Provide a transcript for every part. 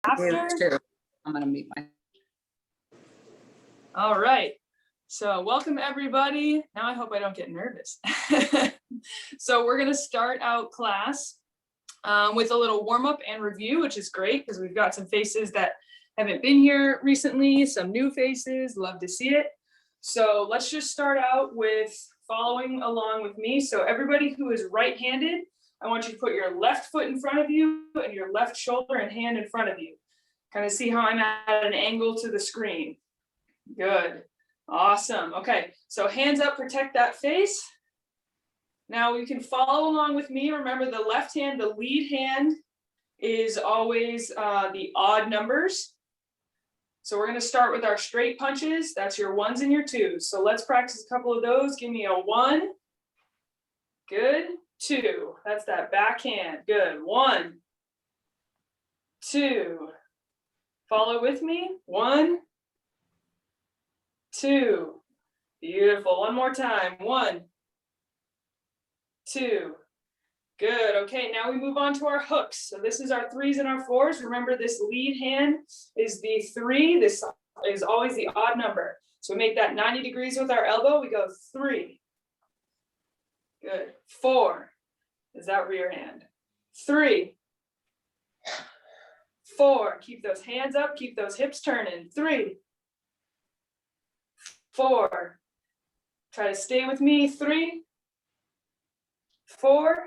after. I'm going to mute my. All right. So welcome everybody. Now I hope I don't get nervous. So we're going to start out class with a little warm up and review, which is great because we've got some faces that haven't been here recently, some new faces, love to see it. So let's just start out with following along with me. So everybody who is right-handed, I want you to put your left foot in front of you and your left shoulder and hand in front of you. Kind of see how I'm at an angle to the screen. Good. Awesome. Okay, so hands up, protect that face. Now you can follow along with me. Remember the left hand, the lead hand is always the odd numbers. So we're going to start with our straight punches. That's your ones and your twos. So let's practice a couple of those. Give me a 1. Good. 2. That's that backhand. Good. 1, 2. Follow with me. 1, 2. Beautiful. One more time. 1, 2. Good. Okay, now we move on to our hooks. So this is our 3s and our 4s. Remember, this lead hand is the 3. This is always the odd number. So we make that 90 degrees with our elbow. We go 3. Good. 4 is that rear hand. 3, 4. Keep those hands up. Keep those hips turning. 3, 4. Try to stay with me. 3, 4.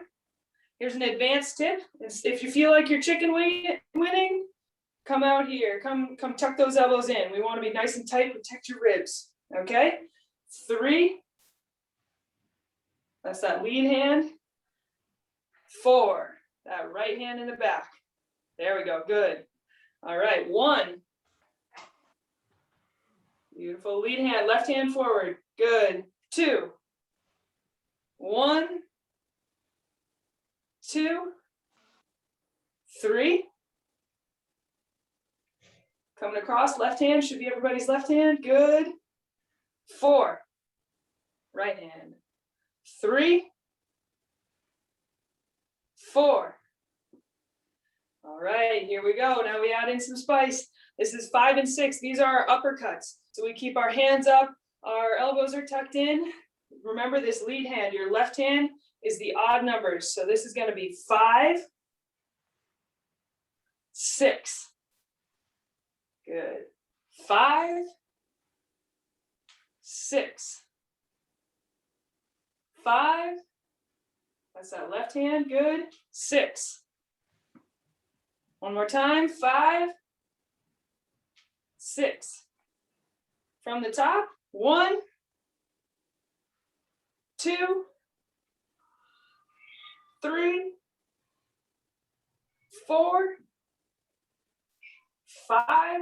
Here's an advanced tip. If you feel like you're chicken winning, come out here. Come tuck those elbows in. We want to be nice and tight. Protect your ribs. Okay? 3. That's that lead hand. 4. That right hand in the back. There we go. Good. All right. 1. Beautiful. Lead hand. Left hand forward. Good. 2. 1, 2, 3. Coming across, left hand should be everybody's left hand. Good. 4. Right hand. 3, 4. All right, here we go. Now we add in some spice. This is 5 and 6. These are our uppercuts. So we keep our hands up. Our elbows are tucked in. Remember this lead hand. Your left hand is the odd numbers. So this is going to be 5, 6. Good. 5, 6. 5. That's that left hand. Good. 6. One more time. 5, 6. From the top. 1, 2, 3, 4, 5.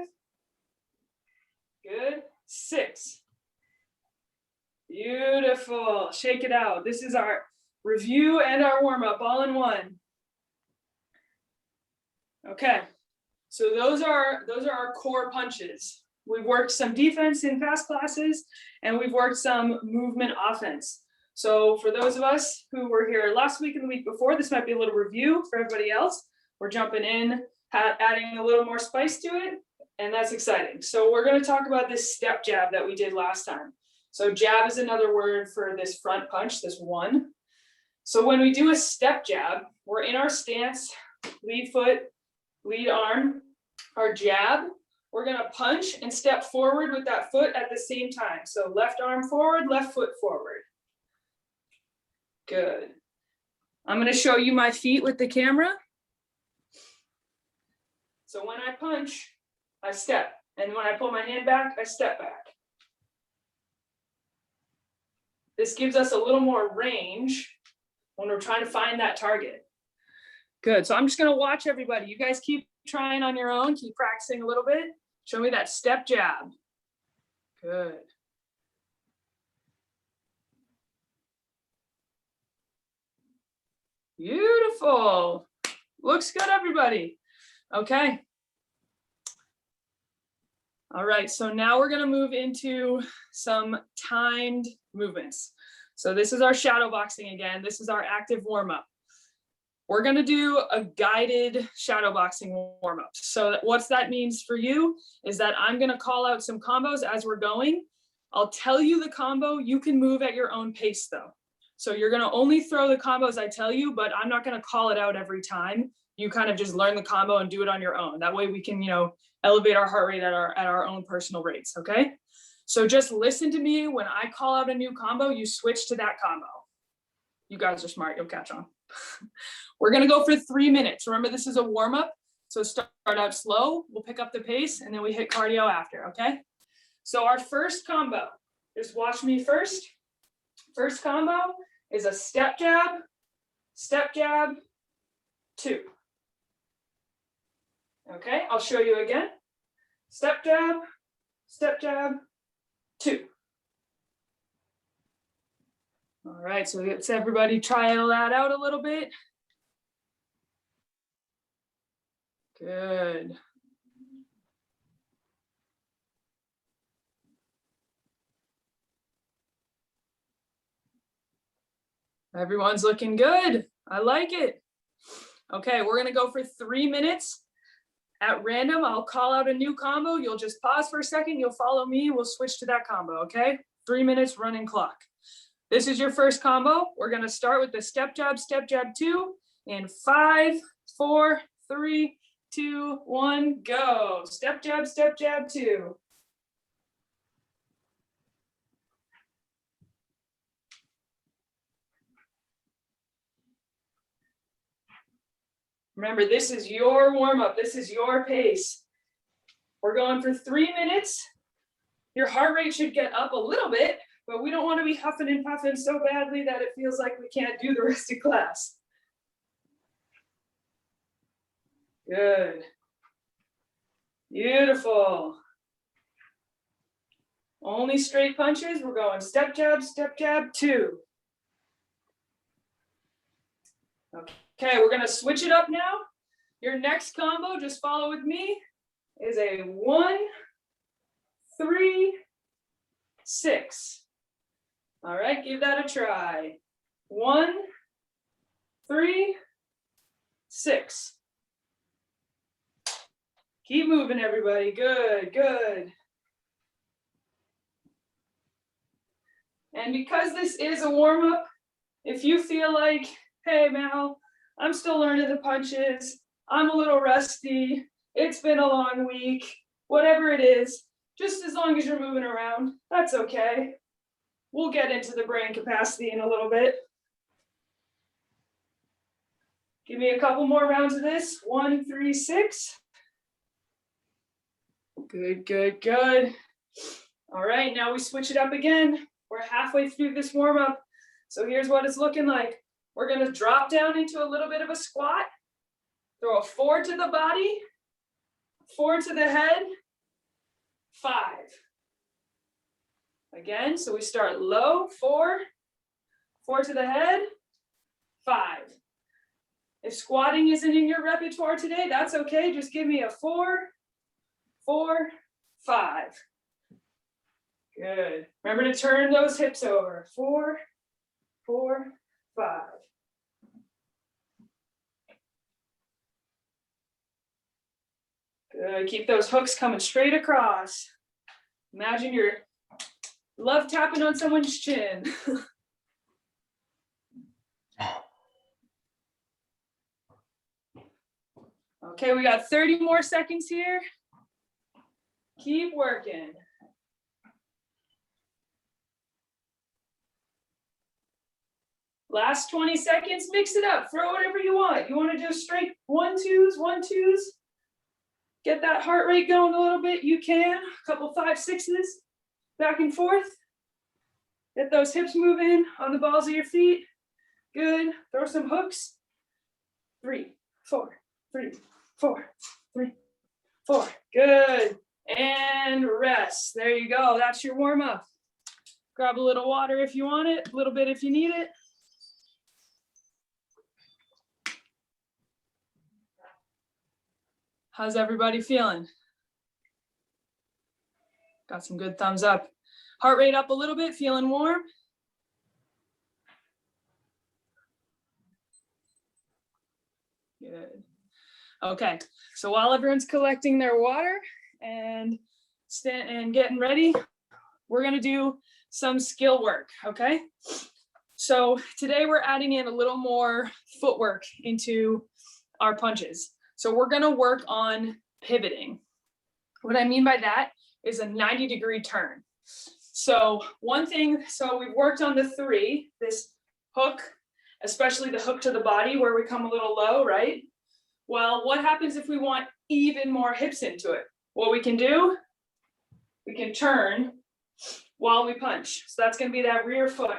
Good. 6. Beautiful. Shake it out. This is our review and our warm-up all in one. Okay. So those are our core punches. We've worked some defense in past classes, and we've worked some movement offense. So for those of us who were here last week and the week before, this might be a little review for everybody else. We're jumping in, adding a little more spice to it, and that's exciting. So we're going to talk about this step jab that we did last time. So jab is another word for this front punch, this 1. So when we do a step jab, we're in our stance, lead foot, lead arm, our jab. We're going to punch and step forward with that foot at the same time. So left arm forward, left foot forward. Good. I'm going to show you my feet with the camera. So when I punch, I step. And when I pull my hand back, I step back. This gives us a little more range when we're trying to find that target. Good. So I'm just going to watch everybody. You guys keep trying on your own. Keep practicing a little bit. Show me that step jab. Good. Beautiful. Looks good, everybody. Okay. All right, so now we're going to move into some timed movements. So this is our shadow boxing again. This is our active warm-up. we're gonna do a guided shadow boxing warm-up. So what that means for you is that I'm gonna call out some combos as we're going. I'll tell you the combo, you can move at your own pace though. So you're gonna only throw the combos I tell you, but I'm not gonna call it out every time. You kind of just learn the combo and do it on your own. That way we can, elevate our heart rate at our own personal rates, okay? So just listen to me. When I call out a new combo, you switch to that combo. You guys are smart, you'll catch on. We're gonna go for 3 minutes. Remember, this is a warm up. So start out slow, we'll pick up the pace, and then we hit cardio after, okay? So our first combo, just watch me first. First combo is a step jab, 2. Okay, I'll show you again. Step jab, 2. All right, so let's everybody try that out a little bit. Good. Everyone's looking good. I like it. Okay, we're gonna go for 3 minutes. At random, I'll call out a new combo. You'll just pause for a second. You'll follow me. We'll switch to that combo, okay? 3 minutes running clock. This is your first combo. We're gonna start with the step jab 2 in 5, 4, 3, 2, 1, go. Step jab 2. Remember, this is your warm-up. This is your pace. We're going for 3 minutes. Your heart rate should get up a little bit, but we don't want to be huffing and puffing so badly that it feels like we can't do the rest of class. Good. Beautiful. Only straight punches. We're going step jab 2. Okay, we're gonna switch it up now. Your next combo, just follow with me, is a 1, 3, 6. All right, give that a try. 1, 3, 6. Keep moving, everybody. Good, good. And because this is a warm-up, if you feel like, hey, Mal, I'm still learning the punches, I'm a little rusty, it's been a long week, whatever it is, just as long as you're moving around, that's okay. We'll get into the brain capacity in a little bit. Give me a couple more rounds of this. 1, 3, 6. Good, good, good. All right, now we switch it up again. We're halfway through this warm-up. So here's what it's looking like. We're gonna drop down into a little bit of a squat. Throw a 4 to the body, 4 to the head, 5. Again, so we start low, 4, 4 to the head, 5. If squatting isn't in your repertoire today, that's okay. Just give me a 4, 4, 5. Good. Remember to turn those hips over. 4, 4, 5. Good. Keep those hooks coming straight across. Imagine you're love tapping on someone's chin. Okay, we got 30 more seconds here. Keep working. Last 20 seconds, mix it up. Throw whatever you want. You want to do straight 1-2s, 1-2s. Get that heart rate going a little bit. You can. A couple 5-6s. Back and forth. Get those hips moving on the balls of your feet. Good. Throw some hooks. 3, 4, 3, 4, 3, 4. Good. And rest. There you go. That's your warm up. Grab a little water if you want it, a little bit if you need it. How's everybody feeling? Got some good thumbs up. Heart rate up a little bit, feeling warm? Okay, so while everyone's collecting their water and getting ready, we're gonna do some skill work, okay? So today we're adding in a little more footwork into our punches. So we're gonna work on pivoting. What I mean by that is a 90-degree turn. So one thing, so we've worked on the 3, this hook, especially the hook to the body where we come a little low, right? Well, what happens if we want even more hips into it? What we can do, we can turn while we punch. So that's gonna be that rear foot.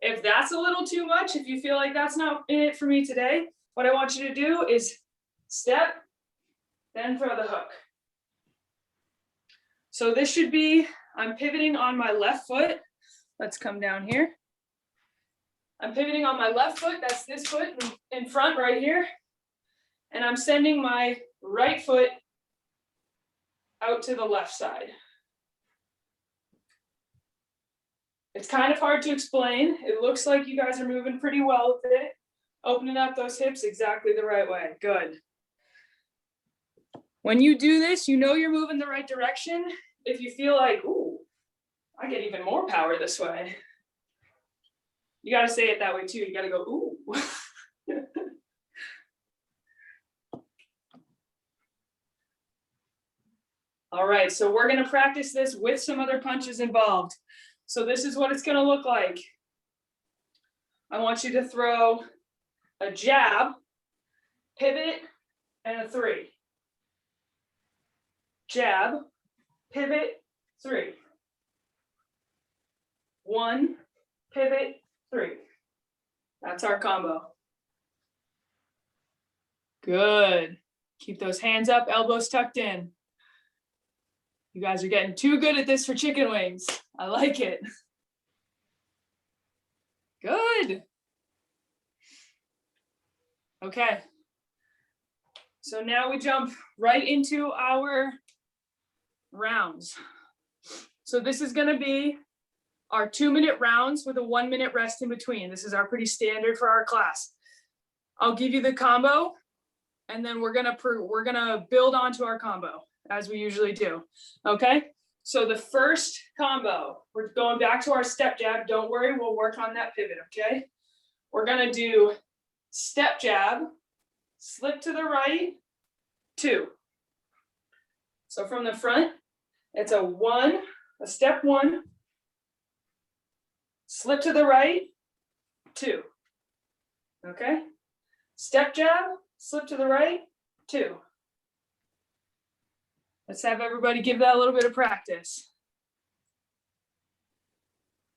If that's a little too much, if you feel like that's not in it for me today, what I want you to do is step, then throw the hook. So this should be, I'm pivoting on my left foot. Let's come down here. I'm pivoting on my left foot, that's this foot in front right here. And I'm sending my right foot out to the left side. It's kind of hard to explain. It looks like you guys are moving pretty well with it. Opening up those hips exactly the right way. Good. When you do this, you know you're moving the right direction. If you feel like, ooh, I get even more power this way. You got to say it that way too. You got to go, ooh. All right, so we're going to practice this with some other punches involved. So this is what it's going to look like. I want you to throw a jab, pivot, and a 3. Jab, pivot, 3. 1, pivot, 3. That's our combo. Good. Keep those hands up, elbows tucked in. You guys are getting too good at this for chicken wings. I like it. Good. Okay. So now we jump right into our rounds. So this is going to be our 2-minute rounds with a 1-minute rest in between. This is our pretty standard for our class. I'll give you the combo, and then we're gonna build onto our combo as we usually do. Okay. So the first combo, we're going back to our step jab. Don't worry, we'll work on that pivot. Okay. We're gonna do step jab, slip to the right, 2. So from the front, it's a step 1, slip to the right, 2. Okay. Step jab, slip to the right, 2. Let's have everybody give that a little bit of practice.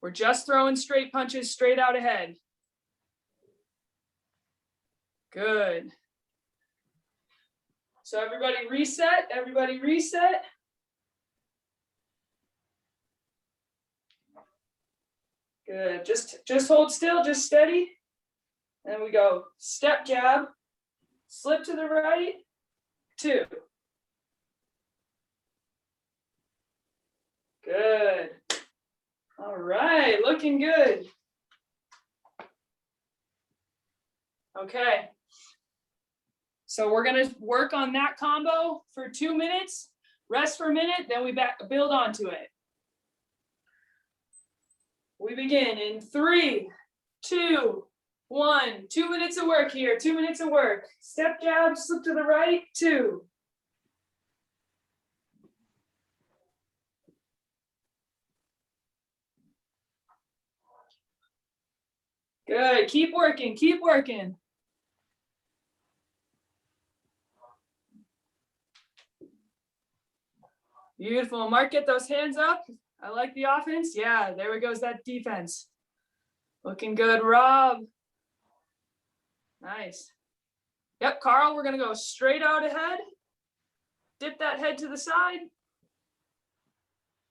We're just throwing straight punches straight out ahead. Good. So everybody reset, Good, just hold still, just steady. And we go step jab, slip to the right, 2. Good. All right, looking good. Okay. So we're gonna work on that combo for 2 minutes, rest for a minute, then we build onto it. We begin in 3, 2, 1. 2 minutes of work here, 2 minutes of work. Step jab, slip to the right, 2. Good, keep working, keep working. Beautiful, Mark, get those hands up. I like the offense. Yeah, there goes that defense. Looking good, Rob. Nice. Yep, Carl, we're gonna go straight out ahead. Dip that head to the side.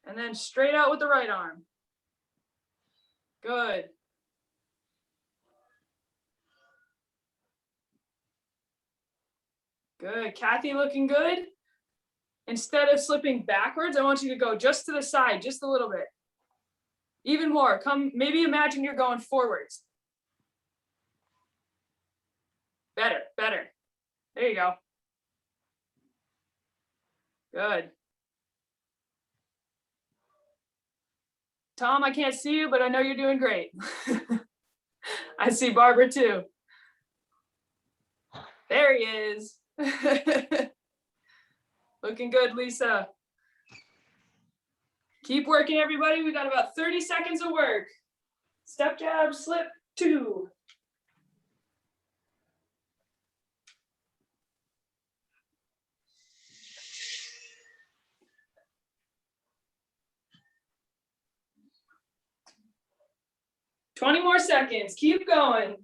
And then straight out with the right arm. Good. Good, Kathy, looking good. Instead of slipping backwards, I want you to go just to the side, just a little bit. Even more, maybe imagine you're going forwards. Better. There you go. Good. Tom, I can't see you, but I know you're doing great. I see Barbara too. There he is. Looking good, Lisa. Keep working, everybody. We got about 30 seconds of work. Step, jab, slip, 2. Twenty more seconds. Keep going.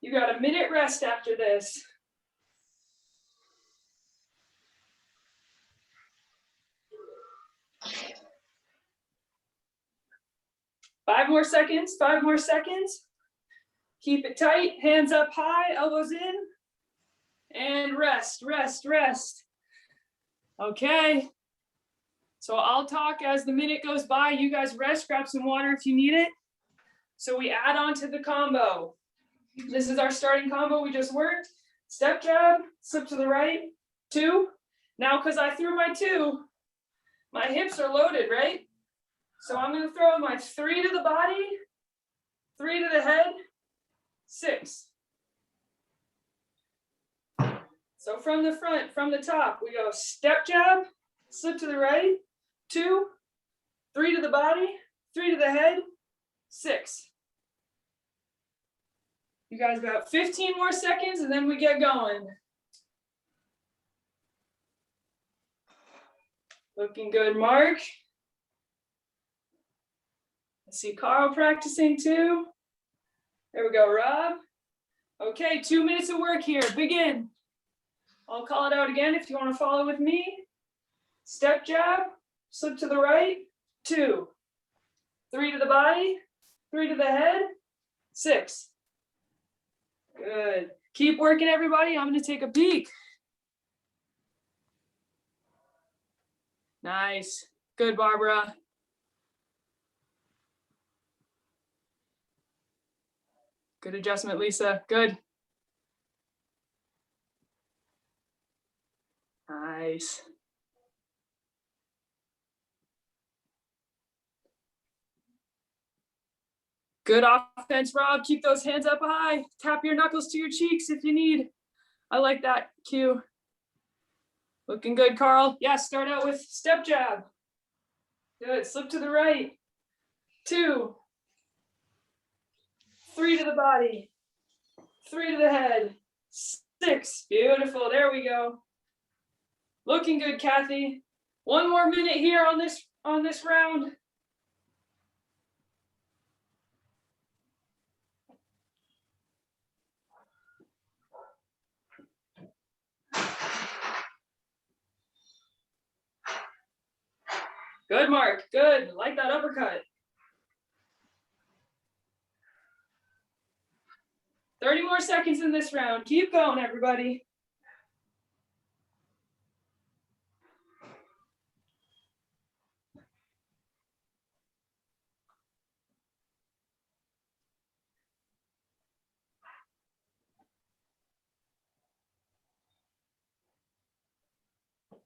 You got a minute rest after this. 5 more seconds. 5 more seconds. Keep it tight. Hands up high. Elbows in. And rest, rest, rest. Okay. So I'll talk as the minute goes by. You guys rest. Grab some water if you need it. So we add on to the combo. This is our starting combo we just worked. Step jab, slip to the right, 2. Now, because I threw my 2, my hips are loaded, right? So I'm going to throw my 3 to the body, 3 to the head, 6. So from the front, from the top, we go step jab, slip to the right, 2, 3 to the body, 3 to the head, 6. You guys got 15 more seconds and then we get going. Looking good, Mark. I see Carl practicing too. There we go, Rob. Okay, 2 minutes of work here. Begin. I'll call it out again if you want to follow with me. Step jab, slip to the right, 2. 3 to the body, 3 to the head, 6. Good. Keep working, everybody. I'm going to take a peek. Nice. Good, Barbara. Good adjustment, Lisa. Good. Nice. Good offense, Rob. Keep those hands up high. Tap your knuckles to your cheeks if you need. I like that cue. Looking good, Carl. Yeah, start out with step jab. Good. Slip to the right. 2. 3 to the body. 3 to the head. 6. Beautiful. There we go. Looking good, Kathy. 1 more minute here on this round. Good, Mark. Good. Like that uppercut. 30 more seconds in this round. Keep going, everybody.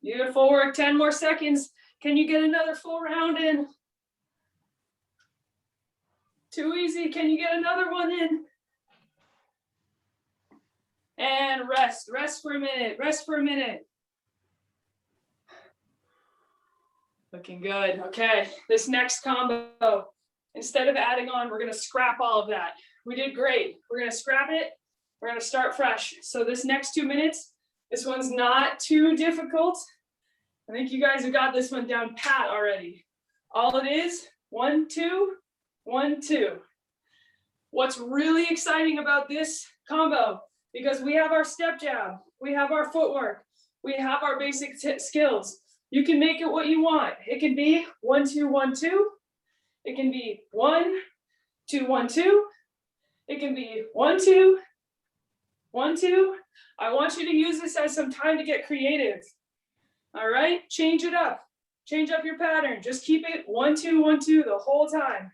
Beautiful work. 10 more seconds. Can you get another full round in? Too easy. Can you get another one in? And rest. Rest for a minute. Rest for a minute. Looking good. Okay. This next combo, instead of adding on, we're going to scrap all of that. We did great. We're going to scrap it. We're going to start fresh. So this next 2 minutes, this one's not too difficult. I think you guys have got this one down pat already. All it is, 1, 2, 1, 2. What's really exciting about this combo, because we have our step jab, we have our footwork, we have our basic skills. You can make it what you want. It can be 1, 2, 1, 2. It can be 1, 2, 1, 2. It can be 1, 2, 1, 2. I want you to use this as some time to get creative. All right, change it up. Change up your pattern. Just keep it 1, 2, 1, 2 the whole time.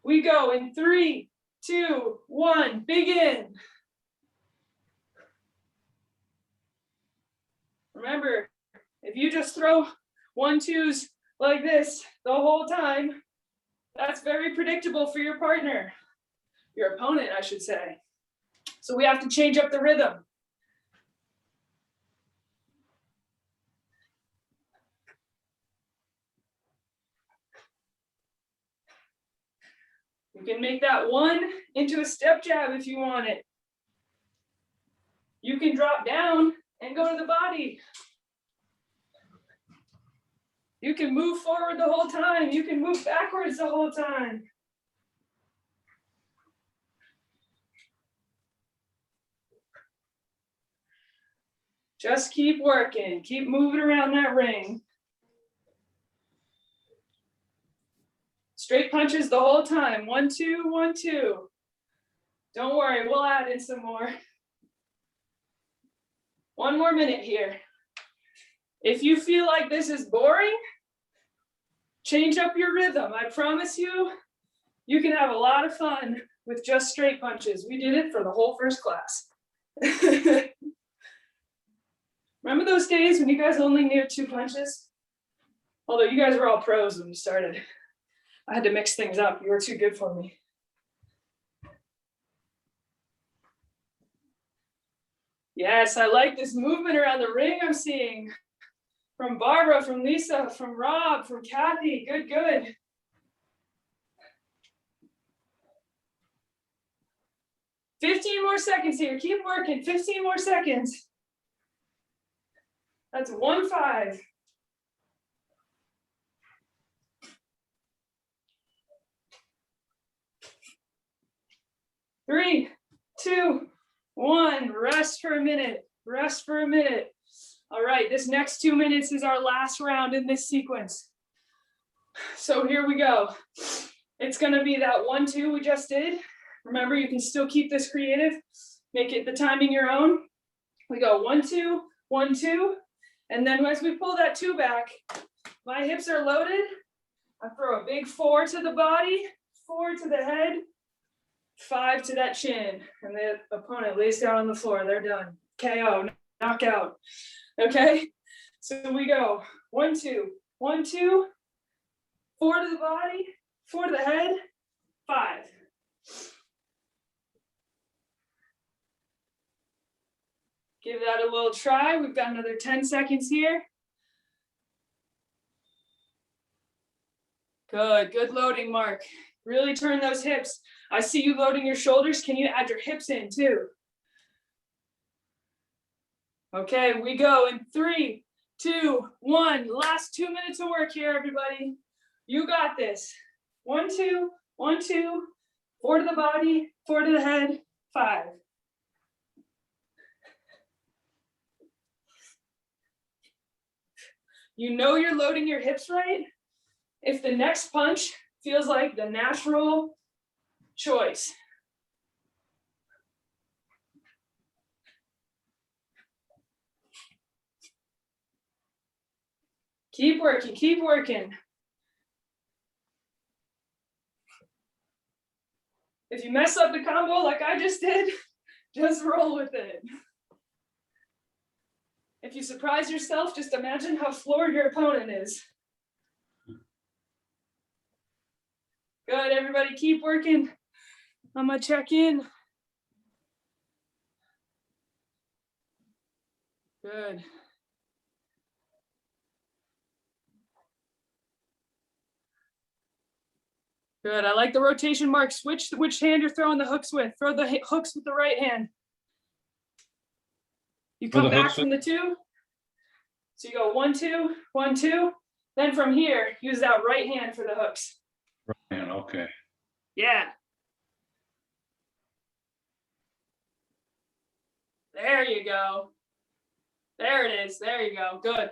We go in 3, 2, 1, begin. Remember, if you just throw 1-2s like this the whole time, that's very predictable for your partner, your opponent, I should say. So we have to change up the rhythm. You can make that 1 into a step jab if you want it. You can drop down and go to the body. You can move forward the whole time. You can move backwards the whole time. Just keep working. Keep moving around that ring. Straight punches the whole time. 1-2, 1-2. Don't worry, we'll add in some more. 1 more minute here. If you feel like this is boring, change up your rhythm. I promise you, you can have a lot of fun with just straight punches. We did it for the whole first class. Remember those days when you guys only knew 2 punches? Although you guys were all pros when you started. I had to mix things up. You were too good for me. Yes, I like this movement around the ring I'm seeing. From Barbara, from Lisa, from Rob, from Kathy. Good, good. "15 more seconds here. Keep working. 15 more seconds. That's 1-5. Three, 2, 1. Rest for a minute. Rest for a minute. All right, this next 2 minutes is our last round in this sequence. So here we go. It's going to be that 1-2 we just did. Remember, you can still keep this creative. Make it the timing your own. We go 1-2, 1-2. And then as we pull that 2 back, my hips are loaded. I throw a big 4 to the body, 4 to the head, 5 to that chin. And the opponent lays down on the floor. They're done. KO, knockout. Okay? So we go 1-2, 1-2, 4 to the body, 4 to the head, 5. Give that a little try. We've got another 10 seconds here. Good, good loading, Mark. Really turn those hips. I see you loading your shoulders. Can you add your hips in too? Okay, we go in 3, 2, 1. Last 2 minutes of work here, everybody. You got this. 1-2, 1-2, 4 to the body, 4 to the head, 5. You know you're loading your hips right if the next punch feels like the natural choice. Keep working, keep working. If you mess up the combo like I just did, just roll with it. If you surprise yourself, just imagine how floored your opponent is. Good, everybody keep working. I'm gonna check in. Good. Good, I like the rotation, Mark. Switch which hand you're throwing the hooks with. Throw the hooks with the right hand. You come back from the 2. So you go 1-2, 1-2. Then from here, use that right hand for the hooks. Right hand, okay. Yeah. There you go. There it is. There you go. Good.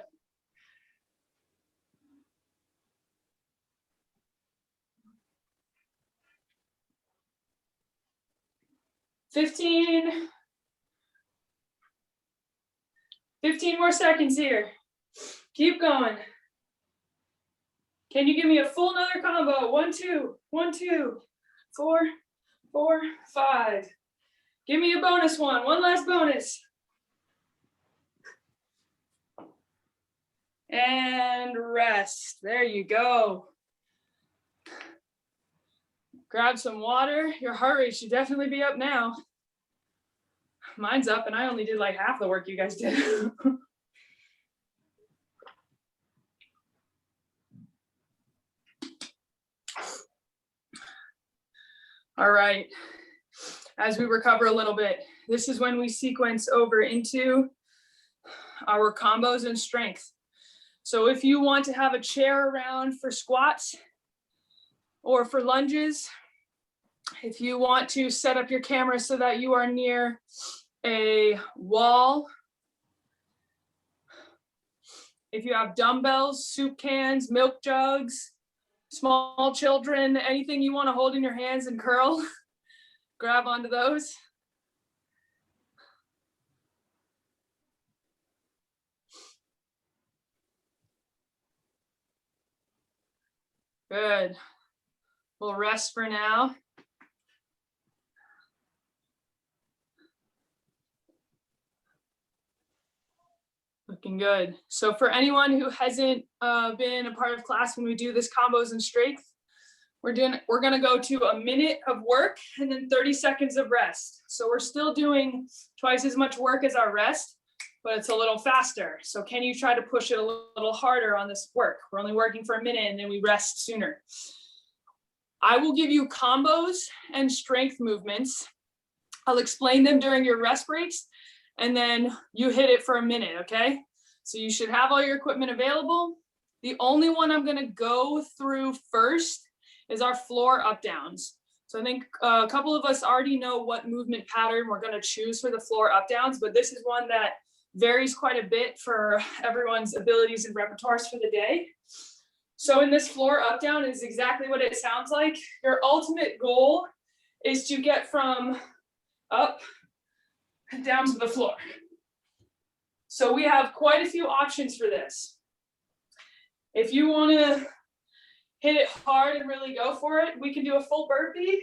Fifteen more seconds here. Keep going. Can you give me a full another combo? 1-2, 1-2, 4, 4, 5. Give me a bonus one last bonus. And rest. There you go. Grab some water. Your heart rate should definitely be up now. Mine's up and I only did like half the work you guys did. All right. As we recover a little bit, this is when we sequence over into our combos and strength. So if you want to have a chair around for squats or for lunges, if you want to set up your camera so that you are near a wall, if you have dumbbells, soup cans, milk jugs, small children, anything you want to hold in your hands and curl, grab onto those. Good. We'll rest for now. Looking good. So for anyone who hasn't been a part of class when we do this combos and strength, we're gonna go to a minute of work and then 30 seconds of rest. So we're still doing twice as much work as our rest, but it's a little faster. So can you try to push it a little harder on this work? We're only working for a minute and then we rest sooner. I will give you combos and strength movements. I'll explain them during your rest breaks, and then you hit it for a minute, okay? So you should have all your equipment available. The only one I'm gonna go through first is our floor up downs. So I think a couple of us already know what movement pattern we're gonna choose for the floor up downs, but this is one that varies quite a bit for everyone's abilities and repertoires for the day. So in this floor up down is exactly what it sounds like. Your ultimate goal is to get from up down to the floor. So we have quite a few options for this. If you want to hit it hard and really go for it, we can do a full burpee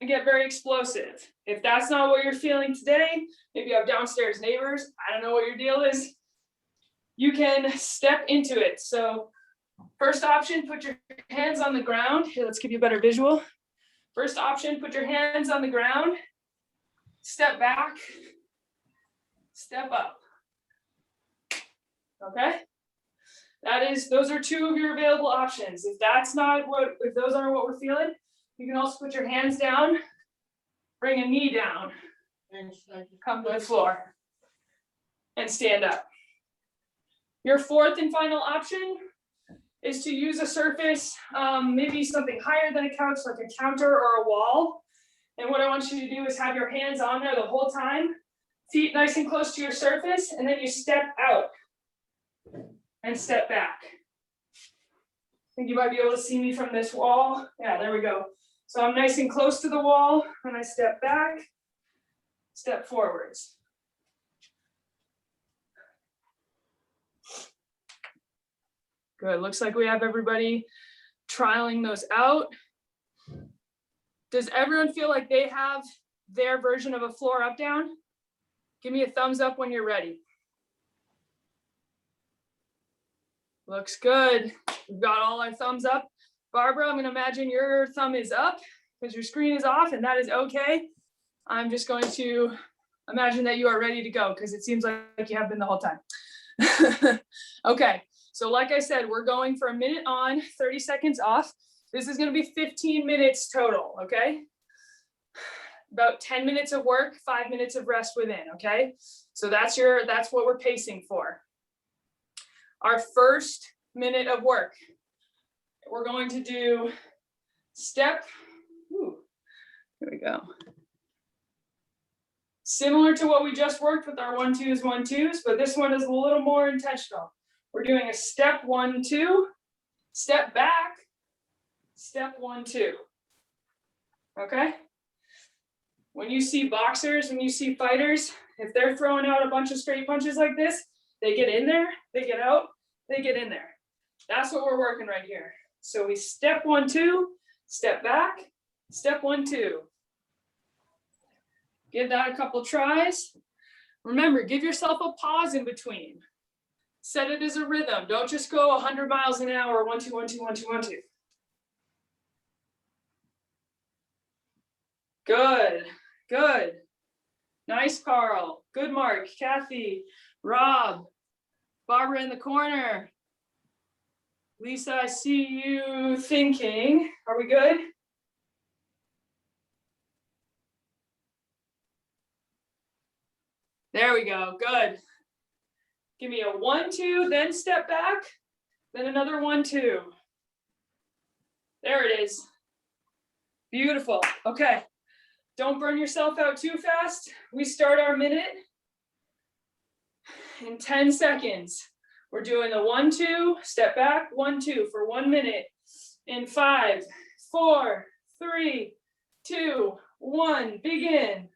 and get very explosive. If that's not what you're feeling today, maybe you have downstairs neighbors, I don't know what your deal is, you can step into it. So first option, put your hands on the ground. Here, let's give you a better visual. First option, put your hands on the ground, step back, step up. Okay? Those are two of your available options. If those aren't what we're feeling, you can also put your hands down, bring a knee down, come to the floor, and stand up. Your fourth and final option is to use a surface, maybe something higher than a couch, like a counter or a wall. And what I want you to do is have your hands on there the whole time, feet nice and close to your surface, and then you step out and step back. I think you might be able to see me from this wall. Yeah, there we go. So I'm nice and close to the wall, and I step back, step forwards. Good, looks like we have everybody trialing those out. Does everyone feel like they have their version of a floor up down? Give me a thumbs up when you're ready. Looks good. We've got all our thumbs up. Barbara, I'm gonna imagine your thumb is up because your screen is off, and that is okay. I'm just going to imagine that you are ready to go because it seems like you have been the whole time. Okay. So like I said, we're going for a minute on, 30 seconds off. This is going to be 15 minutes total, okay? About 10 minutes of work, 5 minutes of rest within, okay? So that's what we're pacing for. Our first minute of work, we're going to do step, here we go. Similar to what we just worked with our 1-2s, 1-2s, but this one is a little more intentional. We're doing a step 1-2, step back, step 1-2. Okay? When you see boxers, when you see fighters, if they're throwing out a bunch of straight punches like this, they get in there, they get out, they get in there. That's what we're working right here. So we step 1-2, step back, step 1-2. Give that a couple tries. Remember, give yourself a pause in between. Set it as a rhythm. Don't just go 100 miles an hour, 1, 2, 1, 2, 1, 2, 1, 2. Good, good. Nice, Carl. Good, Mark, Kathy, Rob, Barbara in the corner. Lisa, I see you thinking. Are we good? There we go, good. Give me a 1, 2, then step back, then another 1, 2. There it is. Beautiful, okay. Don't burn yourself out too fast. We start our minute in 10 seconds. We're doing the 1, 2, step back, 1, 2 for 1 minute. In 5, 4, 3, 2, 1, begin.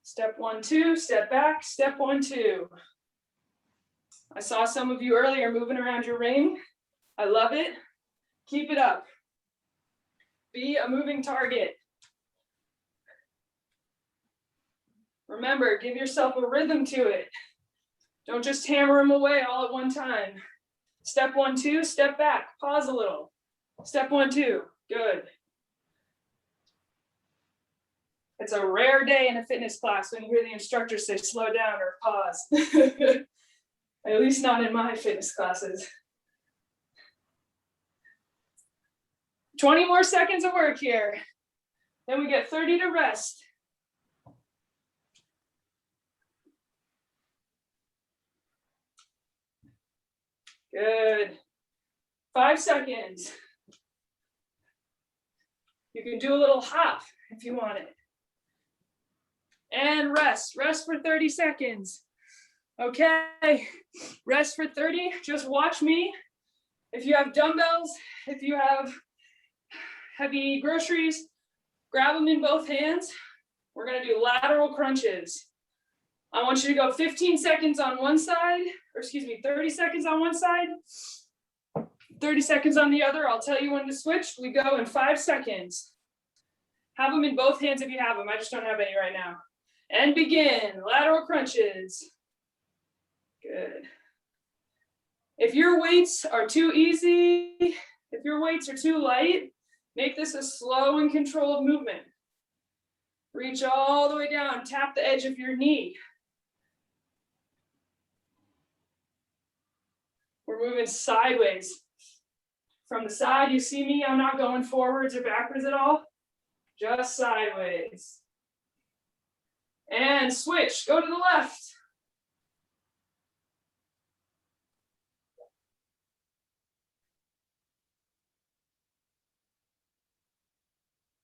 Step 1, 2, step back, step 1, 2. I saw some of you earlier moving around your ring. I love it. Keep it up. Be a moving target. Remember, give yourself a rhythm to it. Don't just hammer them away all at one time. Step 1, 2, step back, pause a little. Step 1, 2, good. It's a rare day in a fitness class when you hear the instructor say slow down or pause. At least not in my fitness classes. 20 more seconds of work here. Then we get 30 to rest. Good. 5 seconds. You can do a little hop if you want it. And rest. Rest for 30 seconds. Okay. Rest for 30. Just watch me. If you have dumbbells, if you have heavy groceries, grab them in both hands. We're going to do lateral crunches. I want you to go 15 seconds on one side, or excuse me, 30 seconds on one side, 30 seconds on the other. I'll tell you when to switch. We go in 5 seconds. Have them in both hands if you have them. I just don't have any right now. And begin. Lateral crunches. Good. If your weights are too easy, if your weights are too light, make this a slow and controlled movement. Reach all the way down. Tap the edge of your knee. We're moving sideways. From the side, you see me, I'm not going forwards or backwards at all, just sideways. And switch, go to the left.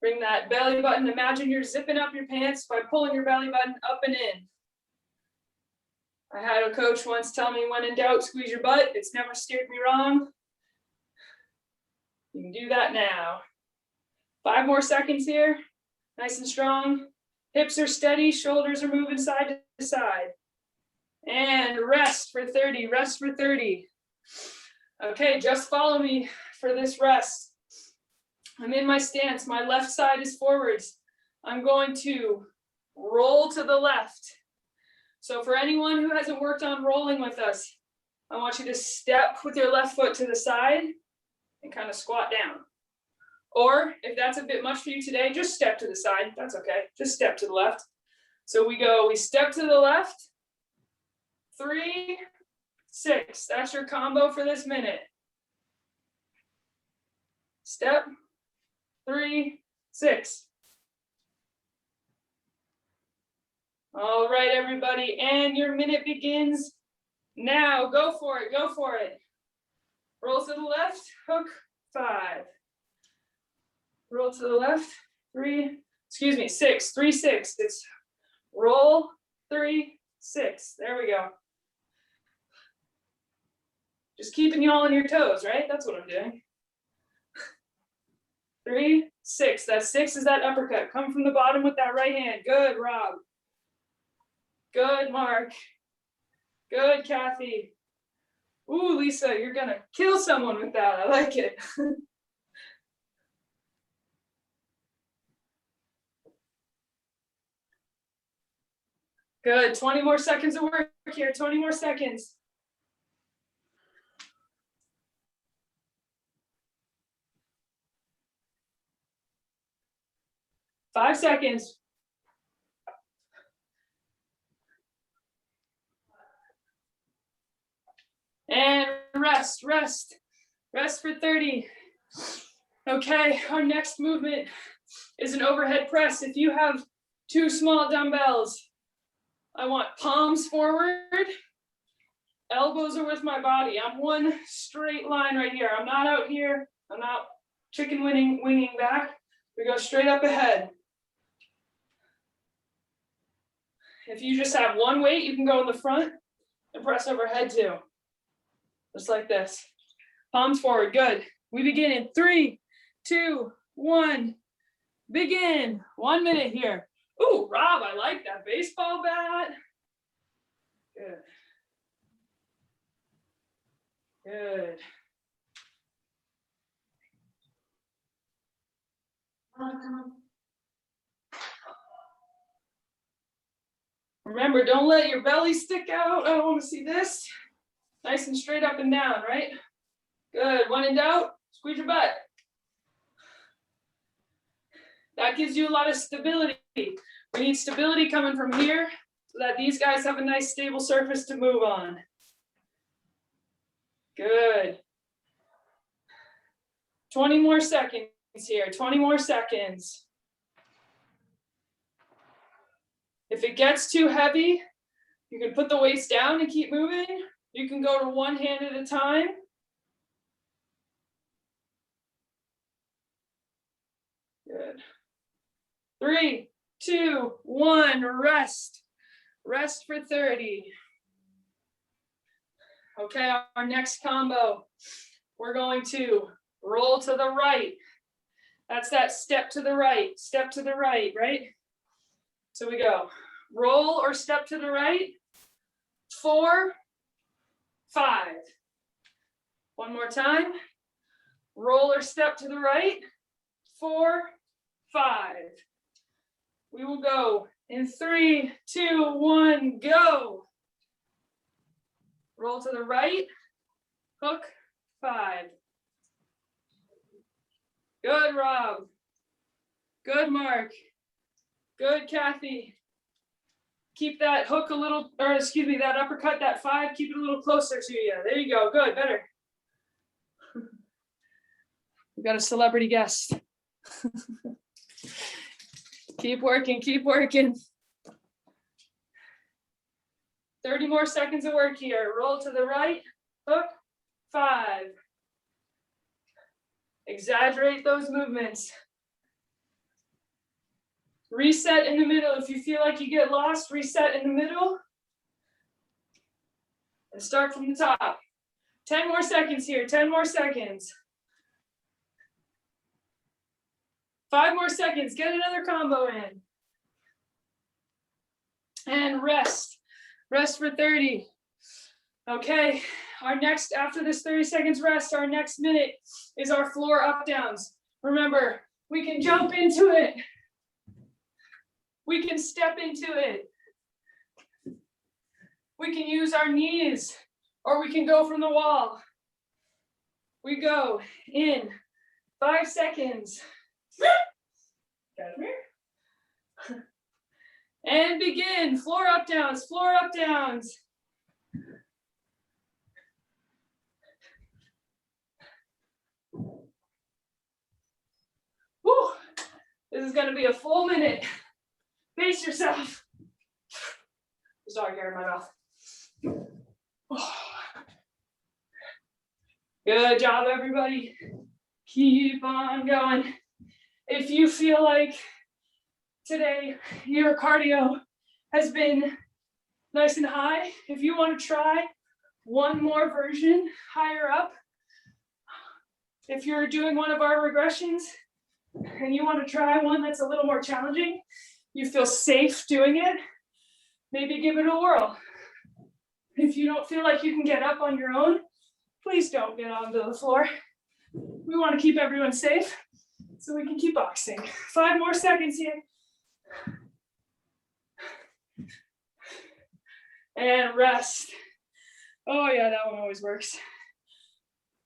Bring that belly button, imagine you're zipping up your pants by pulling your belly button up and in. I had a coach once tell me, when in doubt, squeeze your butt. It's never steered me wrong. You can do that now. 5 more seconds here. Nice and strong. Hips are steady, shoulders are moving side to side. And rest for 30, rest for 30. Okay, just follow me for this rest. I'm in my stance, my left side is forwards. I'm going to roll to the left. So for anyone who hasn't worked on rolling with us, I want you to step with your left foot to the side and kind of squat down. Or if that's a bit much for you today, just step to the side. That's okay. Just step to the left. So we step to the left. 3, 6. That's your combo for this minute. Step, 3, 6. All right, everybody. And your minute begins now. Go for it. Go for it. Roll to the left. Hook. 5. Roll to the left, 6, 3, 6. It's roll, 3, 6. There we go. Just keeping you all on your toes, right? That's what I'm doing. 3, 6. That 6 is that uppercut. Come from the bottom with that right hand. Good, Rob. Good, Mark. Good, Kathy. Ooh, Lisa, you're gonna kill someone with that. I like it. Good, 20 more seconds of work here, 20 more seconds. Five seconds. And rest, rest, rest for 30. Okay, our next movement is an overhead press. If you have 2 small dumbbells, I want palms forward, elbows are with my body. I'm one straight line right here. I'm not out here. I'm not chicken winging back. We go straight up ahead. If you just have one weight, you can go in the front and press overhead too. Just like this. Palms forward, good. We begin in 3, 2, 1. Begin. 1 minute here. Ooh, Rob, I like that baseball bat. Good. Good. Remember, don't let your belly stick out. I don't want to see this. Nice and straight up and down, right? Good. When in doubt, squeeze your butt. That gives you a lot of stability. We need stability coming from here so that these guys have a nice stable surface to move on. Good. 20 more seconds here, 20 more seconds. If it gets too heavy, you can put the weights down and keep moving. You can go to one hand at a time. Good. 3, 2, 1, rest. Rest for 30. Okay, our next combo, we're going to roll to the right. That's that step to the right, right? So we go roll or step to the right, 4, 5. One more time, roll or step to the right, 4, 5. We will go in 3, 2, 1, go. Roll to the right, hook, 5. Good, Rob. Good, Mark. Good, Kathy. Keep that hook a little, or excuse me, that uppercut, that 5, keep it a little closer to you. There you go, good, better. We've got a celebrity guest. Keep working, keep working. 30 more seconds of work here. Roll to the right, hook, 5. Exaggerate those movements. Reset in the middle. If you feel like you get lost, reset in the middle. And start from the top. 10 more seconds here, 10 more seconds. 5 more seconds, get another combo in. And rest, rest for 30. Okay, our next, after this 30 seconds rest, our next minute is our floor up downs. Remember, we can jump into it. We can step into it. We can use our knees, or we can go from the wall. We go in 5 seconds. And begin, floor up downs, floor up downs. Woo. This is gonna be a full minute. Pace yourself. There's dog hair in my mouth. Good job, everybody. Keep on going. If you feel like today your cardio has been nice and high, if you want to try one more version higher up, if you're doing one of our regressions and you want to try one that's a little more challenging, you feel safe doing it, maybe give it a whirl. If you don't feel like you can get up on your own, please don't get onto the floor. We want to keep everyone safe so we can keep boxing. 5 more seconds here. And rest. Oh yeah, that one always works.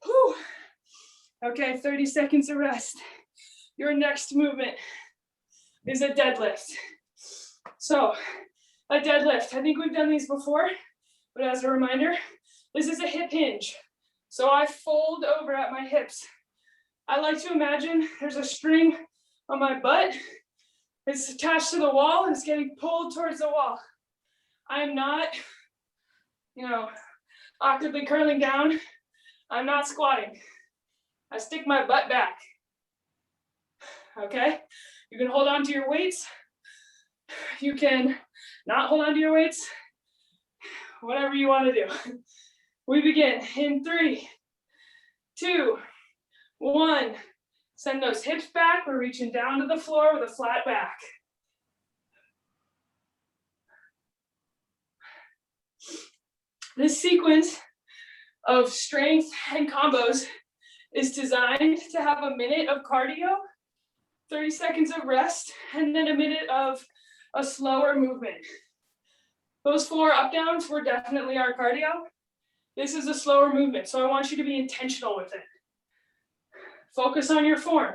Whew. Okay, 30 seconds of rest. Your next movement is a deadlift. So a deadlift, I think we've done these before, but as a reminder, this is a hip hinge. So I fold over at my hips. I like to imagine there's a string on my butt. It's attached to the wall and it's getting pulled towards the wall. I'm not, awkwardly curling down. I'm not squatting. I stick my butt back. Okay? You can hold on to your weights. You can not hold on to your weights. Whatever you want to do. We begin in 3, 2, 1. Send those hips back. We're reaching down to the floor with a flat back. This sequence of strength and combos is designed to have a minute of cardio, 30 seconds of rest, and then a minute of a slower movement. Those 4 up downs were definitely our cardio. This is a slower movement, so I want you to be intentional with it. Focus on your form.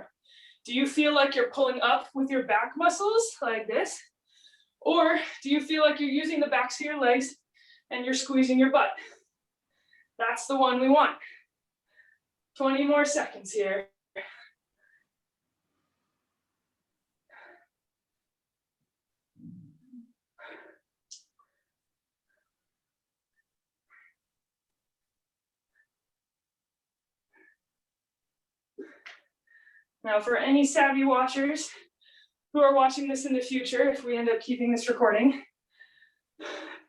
Do you feel like you're pulling up with your back muscles like this? Or do you feel like you're using the backs of your legs and you're squeezing your butt? That's the one we want. 20 more seconds here. Now, for any savvy watchers who are watching this in the future, if we end up keeping this recording,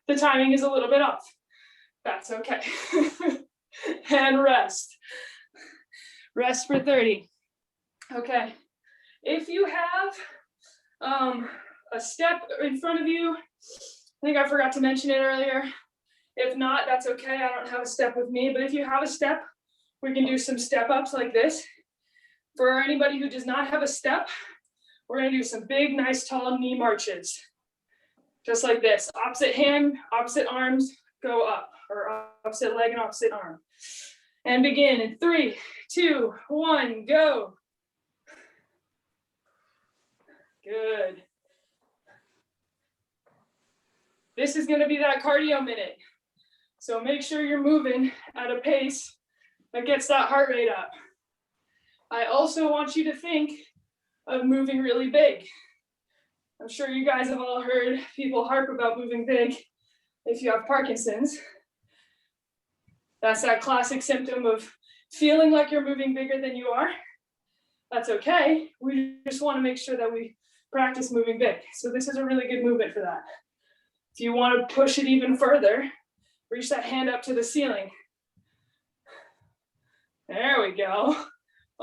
the timing is a little bit off. That's okay. And rest. Rest for 30. Okay. If you have a step in front of you, I think I forgot to mention it earlier. If not, that's okay. I don't have a step with me, but if you have a step, we can do some step ups like this. For anybody who does not have a step, we're gonna do some big, nice, tall knee marches. Just like this, opposite hand, opposite arms, go up, or opposite leg and opposite arm. And begin in 3, 2, 1, go. Good. This is gonna be that cardio minute. So make sure you're moving at a pace that gets that heart rate up. I also want you to think of moving really big. I'm sure you guys have all heard people harp about moving big if you have Parkinson's. That's that classic symptom of feeling like you're moving bigger than you are. That's okay. We just want to make sure that we practice moving big. So this is a really good movement for that. If you want to push it even further, reach that hand up to the ceiling. There we go.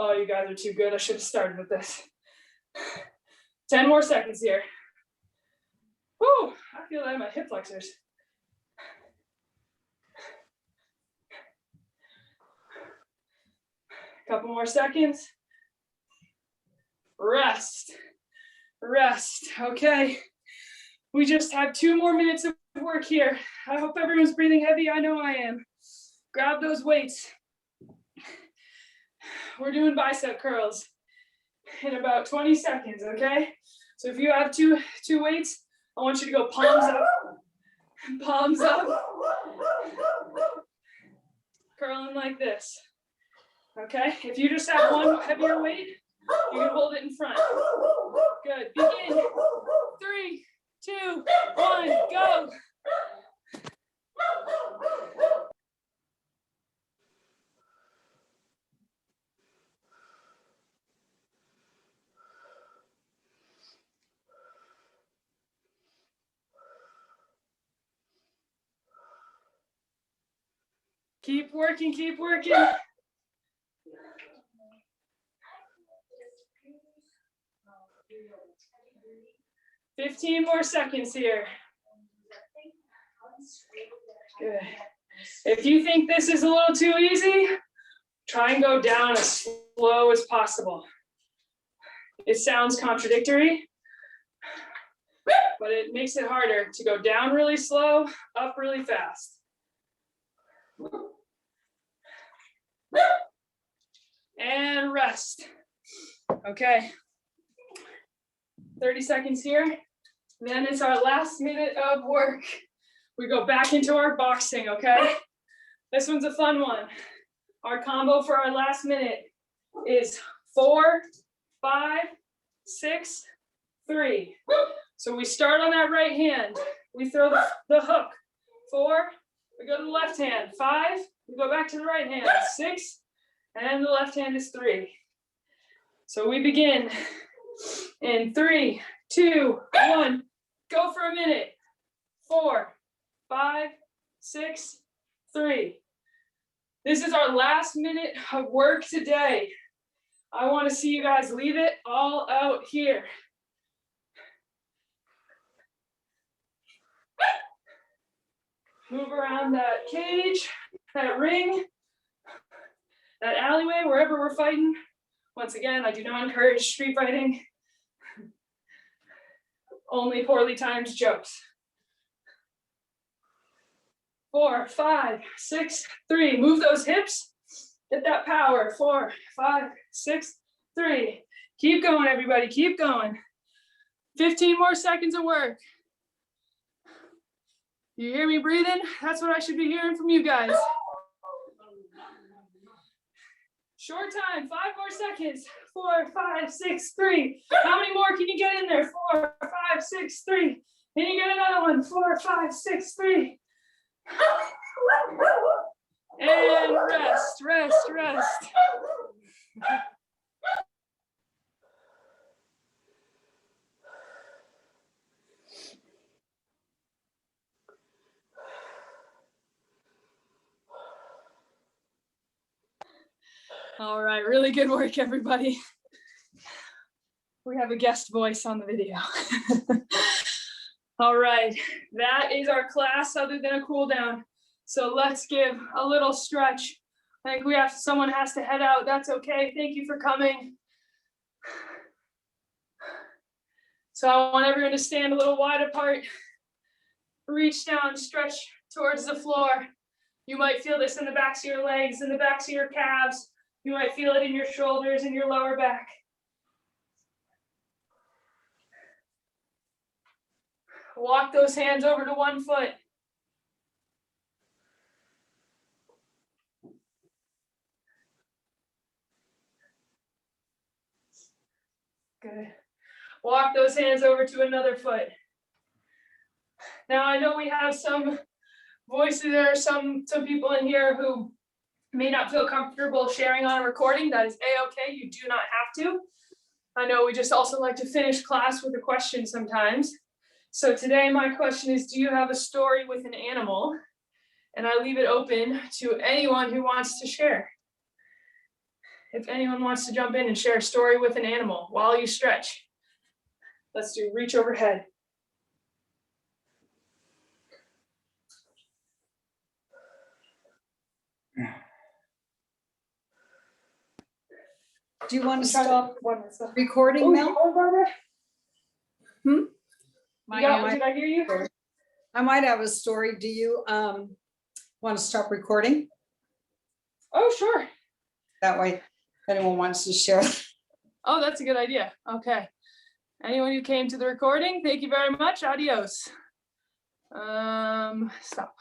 Oh, you guys are too good. I should have started with this. 10 more seconds here. Woo, I feel that in my hip flexors. Couple more seconds. Rest. Rest. Okay. We just have 2 more minutes of work here. I hope everyone's breathing heavy. I know I am. Grab those weights. We're doing bicep curls in about 20 seconds, okay? So if you have two weights, I want you to go palms up, palms up, curling like this, okay? If you just have one heavier weight, you can hold it in front. Good, begin. 3, 2, 1, go. Keep working, keep working. 15 more seconds here. Good. If you think this is a little too easy, try and go down as slow as possible. It sounds contradictory, but it makes it harder to go down really slow, up really fast. And rest. Okay. 30 seconds here. Then it's our last minute of work. We go back into our boxing, okay? This one's a fun one. Our combo for our last minute is 4, 5, 6, 3. So we start on that right hand. We throw the hook. 4, we go to the left hand. 5, we go back to the right hand. 6, and the left hand is 3. So we begin in 3, 2, 1. Go for a minute. 4, 5, 6, 3. This is our last minute of work today. I want to see you guys leave it all out here. Move around that cage, that ring, that alleyway, wherever we're fighting. Once again, I do not encourage street fighting. Only poorly timed jokes. 4, 5, 6, 3. Move those hips. Get that power. 4, 5, 6, 3. Keep going, everybody. Keep going. 15 more seconds of work. You hear me breathing? That's what I should be hearing from you guys. Short time. 5 more seconds. 4, 5, 6, 3. How many more can you get in there? 4, 5, 6, 3. Can you get another one? 4, 5, 6, 3. And rest, rest, rest. All right, really good work, everybody. We have a guest voice on the video. All right, that is our class other than a cool down. So let's give a little stretch. I think someone has to head out. That's okay. Thank you for coming. So I want everyone to stand a little wide apart. Reach down, stretch towards the floor. You might feel this in the backs of your legs, in the backs of your calves. You might feel it in your shoulders and your lower back. Walk those hands over to one foot. Good. Walk those hands over to another foot. Now I know we have some voices, there are some people in here who may not feel comfortable sharing on a recording. That is a-okay, you do not have to. I know we just also like to finish class with a question sometimes. So today my question is, do you have a story with an animal? And I leave it open to anyone who wants to share. If anyone wants to jump in and share a story with an animal while you stretch. Let's do reach overhead. Do you want to stop recording, Mel? Did I hear you? I might have a story. Do you want to stop recording? Oh, sure. That way, if anyone wants to share. Oh, that's a good idea. Okay. Anyone who came to the recording, thank you very much. Adios. Stop.